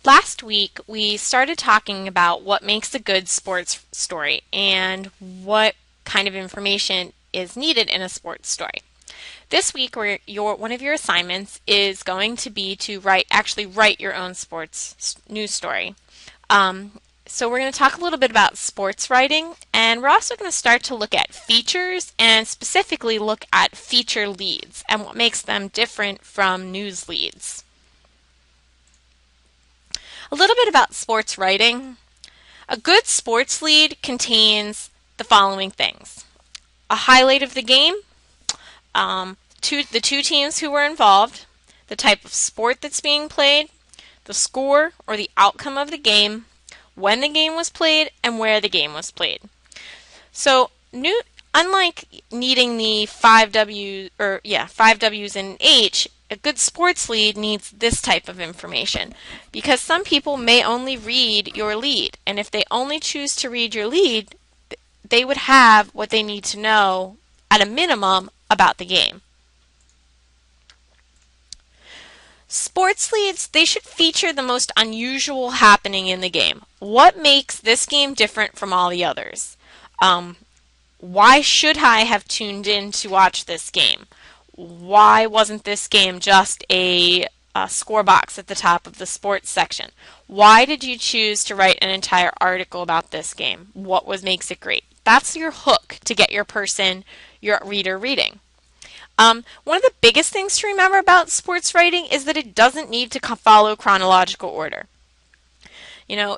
Last week, we started talking about what makes a good sports story and what kind of information is needed in a sports story. This week, one of your assignments is going to be to actually write your own sports news story. So we're going to talk a little bit about sports writing, and we're also going to start to look at features and specifically look at feature leads and what makes them different from news leads. A little bit about sports writing. A good sports lead contains the following things: a highlight of the game, the two teams who were involved, the type of sport that's being played, the score or the outcome of the game, when the game was played, and where the game was played. So, unlike needing the 5 W's and H, a good sports lead needs this type of information, because some people may only read your lead, and if they only choose to read your lead, they would have what they need to know at a minimum about the game. Sports leads, they should feature the most unusual happening in the game. What makes this game different from all the others? Why should I have tuned in to watch this game? Why wasn't this game just a score box at the top of the sports section? Why did you choose to write an entire article about this game? What makes it great? That's your hook to get your reader reading. One of the biggest things to remember about sports writing is that it doesn't need to follow chronological order.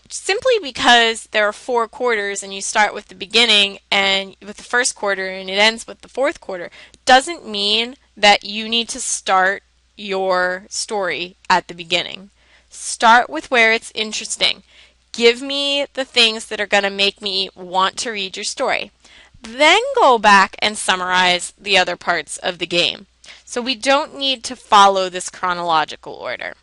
Simply because there are 4 quarters and you start with the beginning and with the first quarter and it ends with the fourth quarter doesn't mean that you need to start your story at the beginning. Start with where it's interesting. Give me the things that are going to make me want to read your story. Then go back and summarize the other parts of the game. So we don't need to follow this chronological order.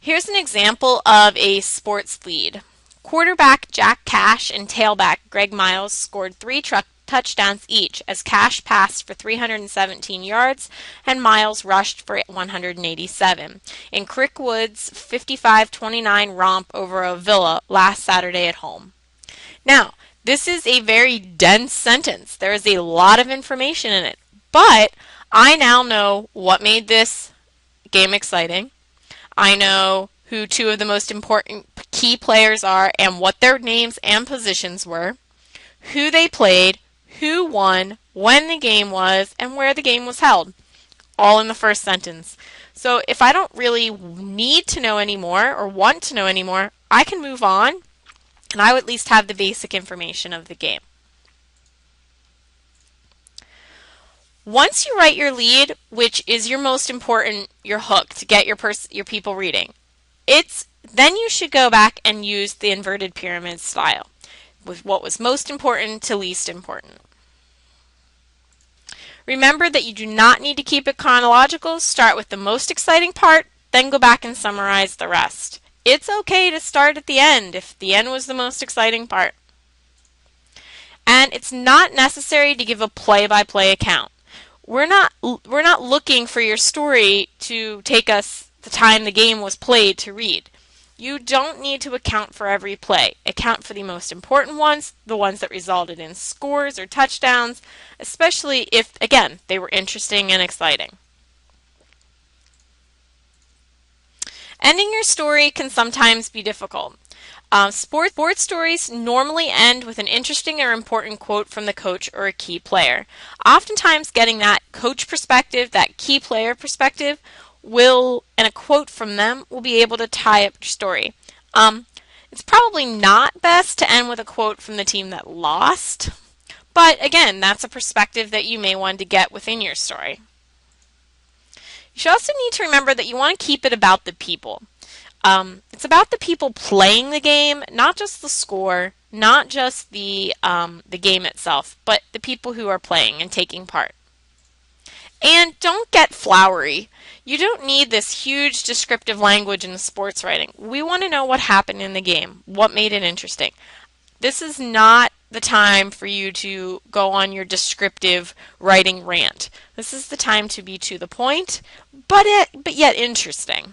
Here's an example of a sports lead. Quarterback Jack Cash and tailback Greg Miles scored 3 touchdowns each as Cash passed for 317 yards and Miles rushed for 187 in Crickwood's 55-29 romp over Avila last Saturday at home. Now, this is a very dense sentence. There is a lot of information in it, but I now know what made this game exciting. I know who 2 of the most important key players are and what their names and positions were, who they played, who won, when the game was, and where the game was held, all in the first sentence. So if I don't really need to know anymore or want to know anymore, I can move on, and I would at least have the basic information of the game. Once you write your lead, which is your most important, your hook to get your people reading, then you should go back and use the inverted pyramid style, with what was most important to least important. Remember that you do not need to keep it chronological. Start with the most exciting part, then go back and summarize the rest. It's okay to start at the end if the end was the most exciting part. And it's not necessary to give a play-by-play account. We're not looking for your story to take us the time the game was played to read. You don't need to account for every play. Account for the most important ones, the ones that resulted in scores or touchdowns, especially if, again, they were interesting and exciting. Ending your story can sometimes be difficult. Sports stories normally end with an interesting or important quote from the coach or a key player. Oftentimes getting that coach perspective, that key player perspective, and a quote from them will be able to tie up your story. It's probably not best to end with a quote from the team that lost, but again, that's a perspective that you may want to get within your story. You should also need to remember that you want to keep it about the people. It's about the people playing the game, not just the score, not just the game itself, but the people who are playing and taking part. And don't get flowery. You don't need this huge descriptive language in sports writing. We want to know what happened in the game, what made it interesting. This is not the time for you to go on your descriptive writing rant. This is the time to be to the point, but yet interesting.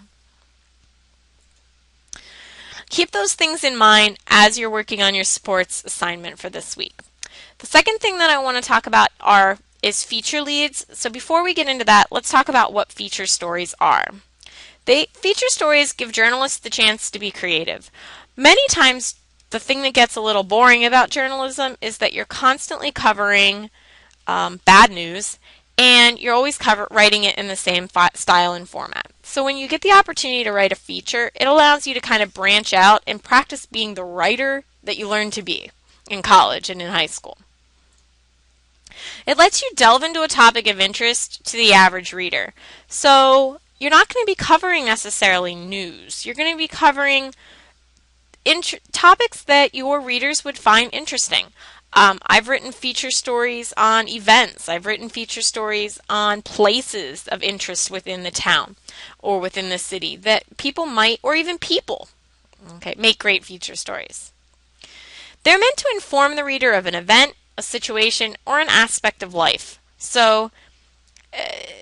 Keep those things in mind as you're working on your sports assignment for this week. The second thing that I want to talk about is feature leads. So before we get into that, let's talk about what feature stories are. Feature stories give journalists the chance to be creative. Many times, the thing that gets a little boring about journalism is that you're constantly covering bad news, and you're always writing it in the same style and format. So when you get the opportunity to write a feature, it allows you to kind of branch out and practice being the writer that you learned to be in college and in high school. It lets you delve into a topic of interest to the average reader. So you're not going to be covering necessarily news. You're going to be covering topics that your readers would find interesting. I've written feature stories on events. I've written feature stories on places of interest within the town or within the city that people might, or even people, make great feature stories. They're meant to inform the reader of an event, a situation, or an aspect of life. So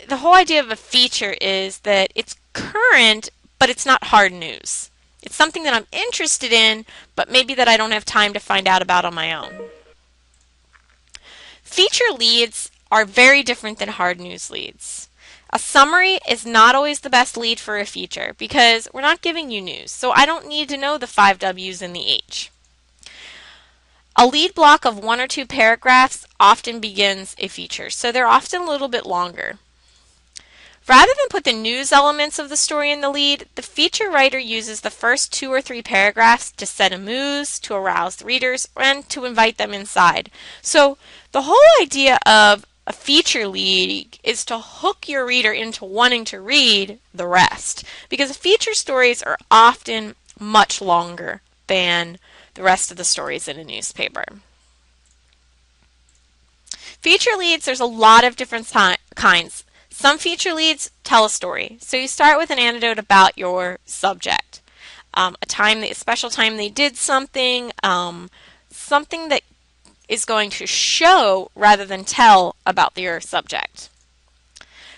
the whole idea of a feature is that it's current, but it's not hard news. It's something that I'm interested in, but maybe that I don't have time to find out about on my own. Feature leads are very different than hard news leads. A summary is not always the best lead for a feature because we're not giving you news, so I don't need to know the 5 W's and the H. A lead block of 1 or 2 paragraphs often begins a feature, so they're often a little bit longer. Rather than put the news elements of the story in the lead, the feature writer uses the first 2 or 3 paragraphs to set a mood, to arouse the readers, and to invite them inside. So the whole idea of a feature lead is to hook your reader into wanting to read the rest, because feature stories are often much longer than the rest of the stories in a newspaper. Feature leads, there's a lot of different kinds. Some feature leads tell a story. So you start with an anecdote about your subject. A special time they did something, something that is going to show rather than tell about your subject.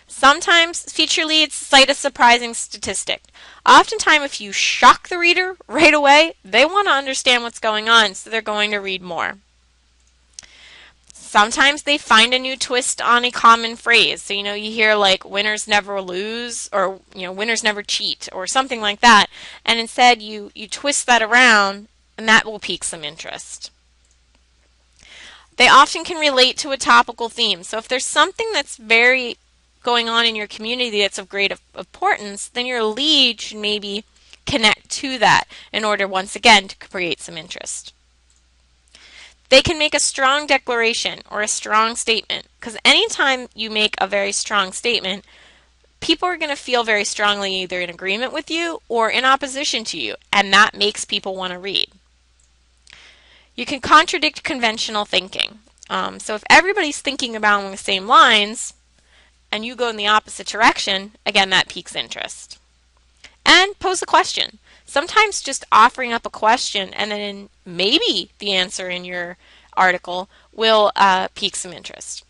Sometimes feature leads cite a surprising statistic. Oftentimes, if you shock the reader right away, they want to understand what's going on, so they're going to read more. Sometimes they find a new twist on a common phrase. So, you hear like winners never lose, or, winners never cheat, or something like that. And instead you twist that around, and that will pique some interest. They often can relate to a topical theme. So if there's something that's very going on in your community that's of great importance, then your lead should maybe connect to that in order, once again, to create some interest. They can make a strong declaration or a strong statement, because anytime you make a very strong statement, people are going to feel very strongly either in agreement with you or in opposition to you, and that makes people want to read. You can contradict conventional thinking. So if everybody's thinking about the same lines and you go in the opposite direction, again, that piques interest. And pose a question. Sometimes just offering up a question and then maybe the answer in your article will pique some interest.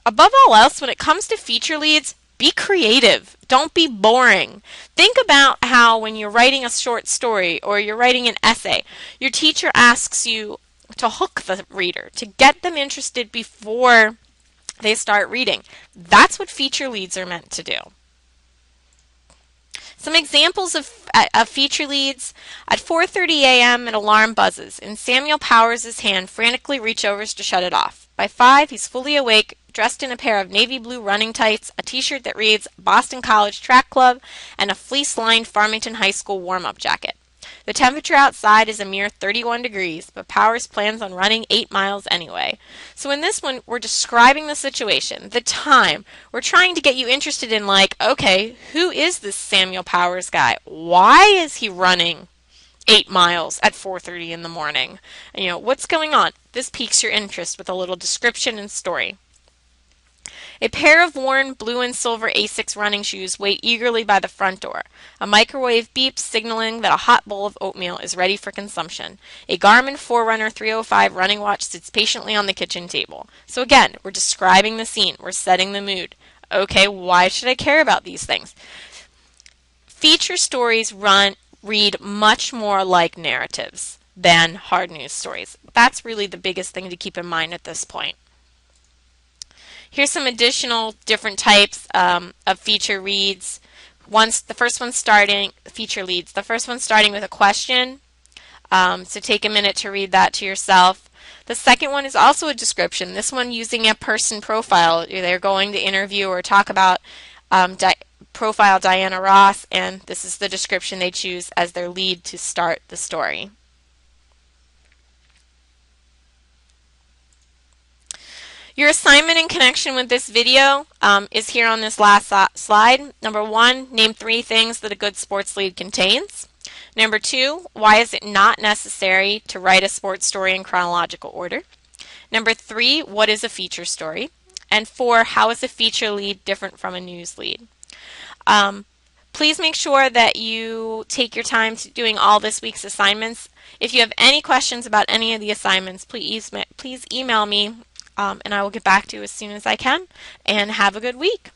Above all else, when it comes to feature leads, be creative. Don't be boring. Think about how when you're writing a short story or you're writing an essay, your teacher asks you to hook the reader, to get them interested before they start reading. That's what feature leads are meant to do. Some examples of feature leads. At 4:30 a.m. an alarm buzzes and Samuel Powers' hand frantically reaches to shut it off. By 5, he's fully awake, dressed in a pair of navy blue running tights, a t-shirt that reads Boston College Track Club, and a fleece-lined Farmington High School warm-up jacket. The temperature outside is a mere 31 degrees, but Powers plans on running 8 miles anyway. So in this one, we're describing the situation, the time. We're trying to get you interested in, okay, who is this Samuel Powers guy? Why is he running 8 miles at 4:30 in the morning? And, what's going on? This piques your interest with a little description and story. A pair of worn blue and silver Asics running shoes wait eagerly by the front door. A microwave beeps, signaling that a hot bowl of oatmeal is ready for consumption. A Garmin Forerunner 305 running watch sits patiently on the kitchen table. So again, we're describing the scene. We're setting the mood. Okay, why should I care about these things? Feature stories read much more like narratives than hard news stories. That's really the biggest thing to keep in mind at this point. Here's some additional different types of feature reads. The first one starting feature leads. The first one starting with a question. So take a minute to read that to yourself. The second one is also a description. This one using a person profile. They're going to interview or talk about profile Diana Ross, and this is the description they choose as their lead to start the story. Your assignment in connection with this video is here on this last slide. Number 1, name 3 things that a good sports lead contains. Number 2, why is it not necessary to write a sports story in chronological order? Number 3, what is a feature story? And 4, how is a feature lead different from a news lead? Please make sure that you take your time to doing all this week's assignments. If you have any questions about any of the assignments, please email me and I will get back to you as soon as I can. And have a good week.